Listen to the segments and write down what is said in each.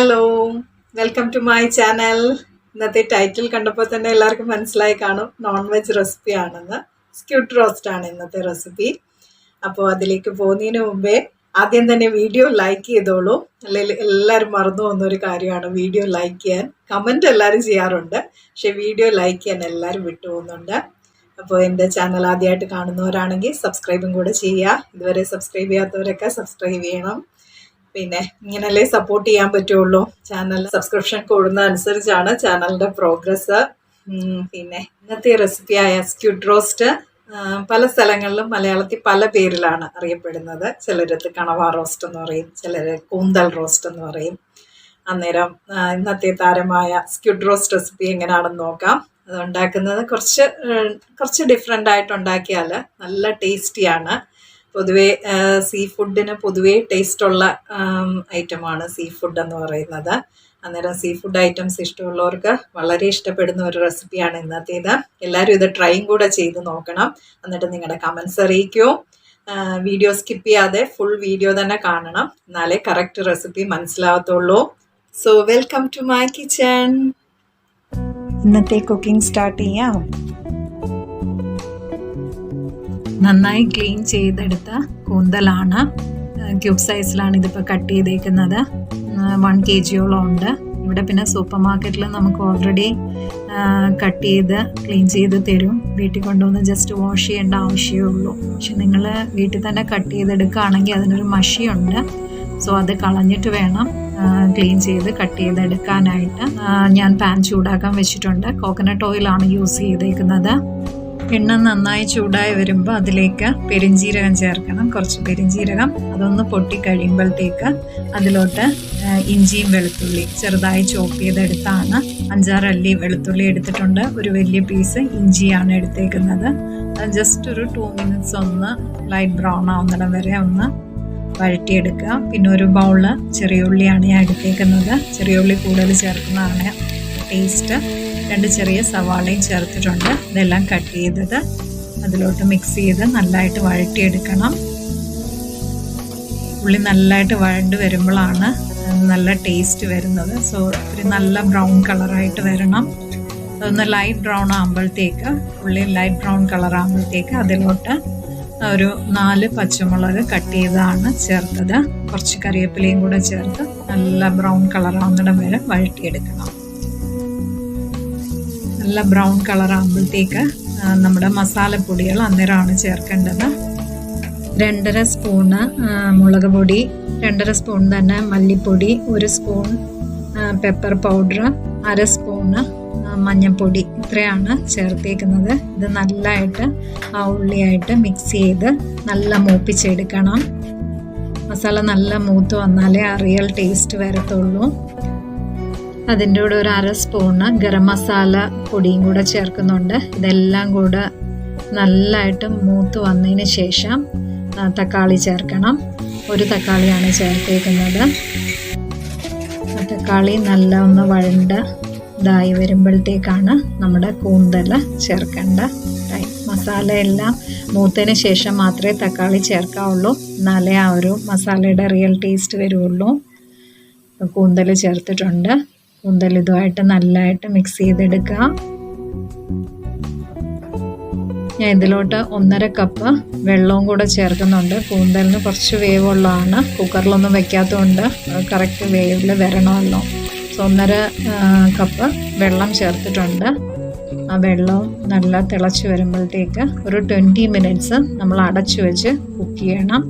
Hello, welcome to my channel. ഇന്നത്തെ title കണ്ടപ്പോൾ തന്നെ എല്ലാവർക്കും മനസ്സിലായി കാണും, നോൺ വെജ് റെസിപ്പി ആണെന്ന്. സ്ക്വിഡ് റോസ്റ്റ് ആണ് ഇന്നത്തെ റെസിപ്പി. അപ്പോൾ അതിലേക്ക് പോകുന്നതിന് മുമ്പേ ആദ്യം തന്നെ വീഡിയോ ലൈക്ക് ചെയ്തോളൂ. അല്ലെങ്കിൽ എല്ലാവരും മറന്നു പോകുന്നൊരു കാര്യമാണ് വീഡിയോ ലൈക്ക് ചെയ്യാൻ. കമൻറ്റ് എല്ലാവരും ചെയ്യാറുണ്ട്, പക്ഷേ വീഡിയോ ലൈക്ക് ചെയ്യാൻ എല്ലാവരും വിട്ടുപോകുന്നുണ്ട്. അപ്പോൾ എൻ്റെ ചാനൽ ആദ്യമായിട്ട് കാണുന്നവരാണെങ്കിൽ സബ്സ്ക്രൈബും കൂടെ ചെയ്യുക. ഇതുവരെ സബ്സ്ക്രൈബ് ചെയ്യാത്തവരൊക്കെ സബ്സ്ക്രൈബ് ചെയ്യണം. പിന്നെ ഇങ്ങനല്ലേ സപ്പോർട്ട് ചെയ്യാൻ പറ്റുള്ളൂ. ചാനൽ സബ്സ്ക്രിപ്ഷൻ കൂടുന്ന അനുസരിച്ചാണ് ചാനലിൻ്റെ പ്രോഗ്രസ്. പിന്നെ ഇന്നത്തെ റെസിപ്പിയായ സ്ക്വിഡ് റോസ്റ്റ് പല സ്ഥലങ്ങളിലും മലയാളത്തിൽ പല പേരിലാണ് അറിയപ്പെടുന്നത്. ചിലരത് കണവ റോസ്റ്റ് എന്ന് പറയും, ചിലർ കൂന്തൽ റോസ്റ്റ് എന്ന് പറയും. അന്നേരം ഇന്നത്തെ താരമായ സ്ക്വിഡ് റോസ്റ്റ് റെസിപ്പി എങ്ങനെയാണെന്ന് നോക്കാം. അത് ഉണ്ടാക്കുന്നത് കുറച്ച് ഡിഫറെൻ്റ് ആയിട്ട് ഉണ്ടാക്കിയാൽ നല്ല ടേസ്റ്റിയാണ്. പൊതുവേ സീ ഫുഡിന് പൊതുവേ ടേസ്റ്റുള്ള ഐറ്റമാണ് സീ ഫുഡ് എന്ന് പറയുന്നത്. അന്നേരം സീ ഫുഡ് ഐറ്റംസ് ഇഷ്ടമുള്ളവർക്ക് വളരെ ഇഷ്ടപ്പെടുന്ന ഒരു റെസിപ്പിയാണ് ഇന്നത്തേത്. എല്ലാവരും ഇത് ട്രൈയും കൂടെ ചെയ്ത് നോക്കണം. എന്നിട്ട് നിങ്ങളുടെ കമൻസ് അറിയിക്കൂ. വീഡിയോ സ്കിപ്പ് ചെയ്യാതെ ഫുൾ വീഡിയോ തന്നെ കാണണം, എന്നാലേ കറക്റ്റ് റെസിപ്പി മനസ്സിലാവത്തുള്ളൂ. So welcome to my kitchen. ഇന്നത്തെ കുക്കിംഗ് സ്റ്റാർട്ട് ചെയ്യാം. നന്നായി ക്ലീൻ ചെയ്തെടുത്ത കൂന്തലാണ്. ക്യൂബ് സൈസിലാണ് ഇതിപ്പോൾ കട്ട് ചെയ്തേക്കുന്നത്. 1 kg ഉണ്ട്. ഇവിടെ പിന്നെ സൂപ്പർ മാർക്കറ്റിൽ നമുക്ക് ഓൾറെഡി കട്ട് ചെയ്ത് ക്ലീൻ ചെയ്ത് തരും. വീട്ടിൽ കൊണ്ടുവന്ന് ജസ്റ്റ് വാഷ് ചെയ്യേണ്ട ആവശ്യമേ ഉള്ളൂ. പക്ഷെ നിങ്ങൾ വീട്ടിൽ തന്നെ കട്ട് ചെയ്തെടുക്കുകയാണെങ്കിൽ അതിനൊരു മഷിയുണ്ട്. സോ അത് കളഞ്ഞിട്ട് വേണം ക്ലീൻ ചെയ്ത് കട്ട് ചെയ്തെടുക്കാനായിട്ട്. ഞാൻ പാൻ ചൂടാക്കാൻ വെച്ചിട്ടുണ്ട്. കോക്കനട്ട് ഓയിലാണ് യൂസ് ചെയ്തേക്കുന്നത്. എണ്ണ നന്നായി ചൂടായി വരുമ്പോൾ അതിലേക്ക് പെരിഞ്ജീരകം ചേർക്കണം. കുറച്ച് പെരിഞ്ജീരകം അതൊന്ന് പൊട്ടി കഴിയുമ്പോഴത്തേക്ക് അതിലോട്ട് ഇഞ്ചിയും വെളുത്തുള്ളി ചെറുതായി ചോപ്പ് ചെയ്തെടുത്താണ്. 5-6 അല്ലി വെളുത്തുള്ളി എടുത്തിട്ടുണ്ട്. ഒരു വലിയ പീസ് ഇഞ്ചിയാണ് എടുത്തേക്കുന്നത്. അത് ജസ്റ്റ് ഒരു 2 minutes ഒന്ന് ലൈറ്റ് ബ്രൗൺ ആവുന്നിടം വരെ ഒന്ന് വഴറ്റിയെടുക്കുക. പിന്നെ ഒരു ബൗള് ചെറിയ ഉള്ളിയാണ് ഞാൻ എടുത്തേക്കുന്നത്. ചെറിയ ഉള്ളി കൂടുതൽ ചേർക്കുന്നതാണ് ടേസ്റ്റ്. 2 ചെറിയ സവാളയും ചേർത്തിട്ടുണ്ട്. ഇതെല്ലാം കട്ട് ചെയ്തത് അതിലോട്ട് മിക്സ് ചെയ്ത് നല്ലതായിട്ട് വഴറ്റിയെടുക്കണം. ഉള്ളി നല്ലതായിട്ട് വഴണ്ട് വരുമ്പോഴാണ് നല്ല ടേസ്റ്റ് വരുന്നത്. സോ ഒരു നല്ല ബ്രൗൺ കളറായിട്ട് വരണം. അതൊന്ന് ലൈറ്റ് ബ്രൗൺ ആകുമ്പോഴത്തേക്ക് ഉള്ളി ലൈറ്റ് ബ്രൗൺ കളറാകുമ്പോഴത്തേക്ക് അതിലോട്ട് ഒരു 4 പച്ചമുളക് കട്ട് ചെയ്താണ് ചേർത്തത്. കുറച്ച് കറിവേപ്പിലയും കൂടെ ചേർത്ത് നല്ല ബ്രൗൺ കളറാകുന്നിടം വരെ വഴറ്റിയെടുക്കണം. നല്ല ബ്രൗൺ കളറാകുമ്പോഴത്തേക്ക് നമ്മുടെ മസാലപ്പൊടികൾ അന്നേരമാണ് ചേർക്കേണ്ടത്. 2.5 സ്പൂണ് മുളക് പൊടി, 2.5 സ്പൂൺ തന്നെ മല്ലിപ്പൊടി, 1 സ്പൂൺ പെപ്പർ പൗഡർ, 1/2 സ്പൂണ് മഞ്ഞൾപ്പൊടി, ഇത്രയാണ് ചേർത്തേക്കുന്നത്. ഇത് നല്ലതായിട്ട് ആ ഉള്ളിയായിട്ട് മിക്സ് ചെയ്ത് നല്ല മൂപ്പിച്ചെടുക്കണം. മസാല നല്ല മൂത്ത് വന്നാലേ ആ റിയൽ ടേസ്റ്റ് വരത്തുള്ളൂ. അതിൻ്റെ കൂടെ ഒരു 1/2 സ്പൂണ് ഗരം മസാല പൊടിയും കൂടെ ചേർക്കുന്നുണ്ട്. ഇതെല്ലാം കൂടെ നല്ലതായിട്ട് മൂത്ത് വന്നതിന് ശേഷം തക്കാളി ചേർക്കണം. 1 തക്കാളിയാണ് ചേർത്തേക്കുന്നത്. തക്കാളി നല്ല ഒന്ന് വഴണ്ട് ഇതായി വരുമ്പോഴത്തേക്കാണ് നമ്മുടെ കൂന്തൽ ചേർക്കേണ്ട ടൈം. മസാല എല്ലാം മൂത്തതിന് ശേഷം മാത്രമേ തക്കാളി ചേർക്കാവുള്ളൂ, എന്നാലേ ആ ഒരു മസാലയുടെ റിയൽ ടേസ്റ്റ് വരുള്ളൂ. കൂന്തൽ ചേർത്തിട്ടുണ്ട്. കൂന്തൽ ഇതുമായിട്ട് നല്ലതായിട്ട് മിക്സ് ചെയ്തെടുക്കുക. ഞാൻ ഇതിലോട്ട് 1.5 കപ്പ് വെള്ളവും കൂടെ ചേർക്കുന്നുണ്ട്. കൂന്തലിന് കുറച്ച് വേവുള്ളതാണ്. കുക്കറിലൊന്നും വെക്കാത്തതുകൊണ്ട് കറക്റ്റ് വേവിൽ വരണമല്ലോ. സോ 1.5 കപ്പ് വെള്ളം ചേർത്തിട്ടുണ്ട്. ആ വെള്ളവും നല്ല തിളച്ച് വരുമ്പോഴത്തേക്ക് ഒരു 20 minutes നമ്മൾ അടച്ചു വെച്ച് കുക്ക് ചെയ്യണം.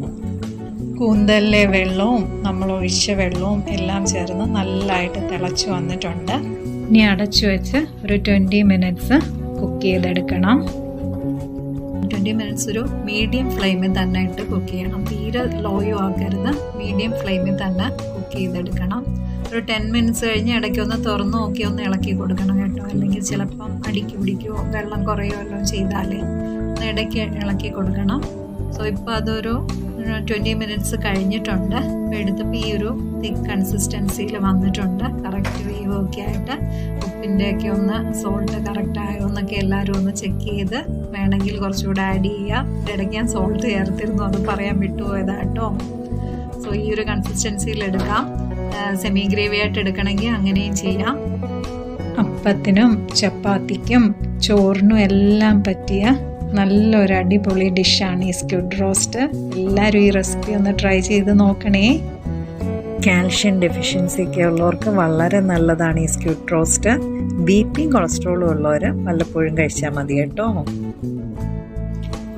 കൂന്തലിലെ വെള്ളവും നമ്മൾ ഒഴിച്ച വെള്ളവും എല്ലാം ചേർന്ന് നല്ലതായിട്ട് തിളച്ച് വന്നിട്ടുണ്ട്. ഇനി അടച്ചു വെച്ച് ഒരു 20 minutes കുക്ക് ചെയ്തെടുക്കണം. 20 minutes ഒരു മീഡിയം ഫ്ലെയിമിൽ തന്നെ ഇട്ട് കുക്ക് ചെയ്യണം. തീരെ ലോയോ ആക്കരുത്, മീഡിയം ഫ്ലെയിമിൽ തന്നെ കുക്ക് ചെയ്തെടുക്കണം. ഒരു 10 minutes കഴിഞ്ഞ് ഇടയ്ക്കൊന്ന് തുറന്ന് നോക്കി ഒന്ന് ഇളക്കി കൊടുക്കണം കേട്ടോ. അല്ലെങ്കിൽ ചിലപ്പം അടിക്ക് പിടിക്കുമോ, വെള്ളം കുറയുമല്ലോ ചെയ്താൽ ഒന്ന് ഇടയ്ക്ക് ഇളക്കി കൊടുക്കണം. സോ ഇപ്പോൾ അതൊരു 20 minutes കഴിഞ്ഞിട്ടുണ്ട്. അപ്പോൾ എടുത്തപ്പോൾ ഈ ഒരു തിക്ക് കൺസിസ്റ്റൻസിയിൽ വന്നിട്ടുണ്ട്. കറക്റ്റ് വേവൊക്കെ ആയിട്ട് ഉപ്പിൻ്റെയൊക്കെ ഒന്ന് സോൾട്ട് കറക്റ്റായോ എന്നൊക്കെ എല്ലാവരും ഒന്ന് ചെക്ക് ചെയ്ത് വേണമെങ്കിൽ കുറച്ചുകൂടെ ആഡ് ചെയ്യുക. ഇടയ്ക്ക് ഞാൻ സോൾട്ട് ചേർത്തിരുന്നു, അത് പറയാൻ വിട്ടുപോയതാട്ടോ. സോ ഈ ഒരു കൺസിസ്റ്റൻസിയിൽ എടുക്കാം. സെമി ഗ്രേവി ആയിട്ട് എടുക്കണമെങ്കിൽ അങ്ങനെയും ചെയ്യാം. അപ്പത്തിനും ചപ്പാത്തിക്കും ചോറിനും എല്ലാം പറ്റിയ നല്ലൊരു അടിപൊളി ഡിഷാണ് ഈ സ്ക്വിഡ് റോസ്റ്റ്. എല്ലാവരും ഈ റെസിപ്പി ഒന്ന് ട്രൈ ചെയ്ത് നോക്കണേ. കാൽഷ്യം ഡെഫിഷ്യൻസിയൊക്കെ ഉള്ളവർക്ക് വളരെ നല്ലതാണ് ഈ സ്ക്വിഡ് റോസ്റ്റ്. ബിപിയും കൊളസ്ട്രോളും ഉള്ളവർ വല്ലപ്പോഴും കഴിച്ചാൽ മതി കേട്ടോ.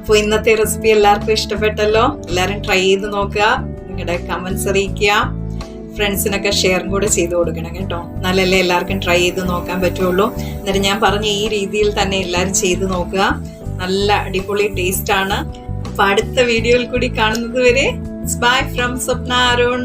അപ്പോൾ ഇന്നത്തെ റെസിപ്പി എല്ലാവർക്കും ഇഷ്ടപ്പെട്ടല്ലോ. എല്ലാവരും ട്രൈ ചെയ്ത് നോക്കുക, നിങ്ങളുടെ കമൻസ് അറിയിക്കുക, ഫ്രണ്ട്സിനൊക്കെ ഷെയറും കൂടെ ചെയ്ത് കൊടുക്കണം കേട്ടോ. നല്ലല്ലേ എല്ലാവർക്കും ട്രൈ ചെയ്ത് നോക്കാൻ പറ്റുള്ളൂ. എന്നിട്ട് ഞാൻ പറഞ്ഞ ഈ രീതിയിൽ തന്നെ എല്ലാവരും ചെയ്ത് നോക്കുക. നല്ല അടിപൊളി ടേസ്റ്റ് ആണ്. അപ്പൊ അടുത്ത വീഡിയോയിൽ കൂടി കാണുന്നത് വരെ ബൈ ഫ്രം സ്വപ്ന അരുൺ.